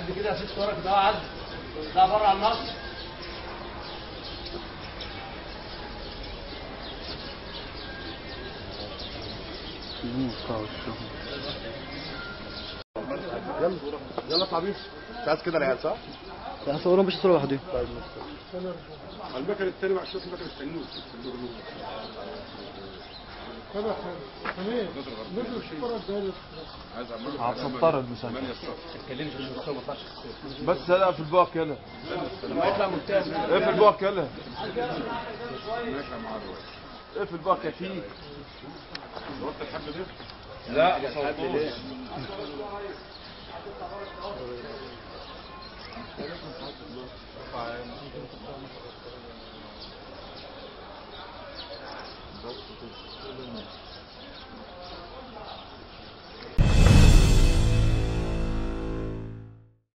عد كده يا ست ورا كده، عد اطلع بره على النص. يلا يلا اطلع بيه. مش عايز كده العيال صح؟ لا صورهم مش صورة واحدة. طيب على المكان الثاني بقى شوف المكان الثاني. هذا حميد نزل الصورة الثالث. عايز هتضطر المسافة. ما تتكلمش في الصورة ما طلعش. بس هلا في الباك يلا. لما يطلع ممتاز. ايه في الباك يلا. ايه في الباك يا فيه. صورت الحب ده؟ لا ما صورتوش. بس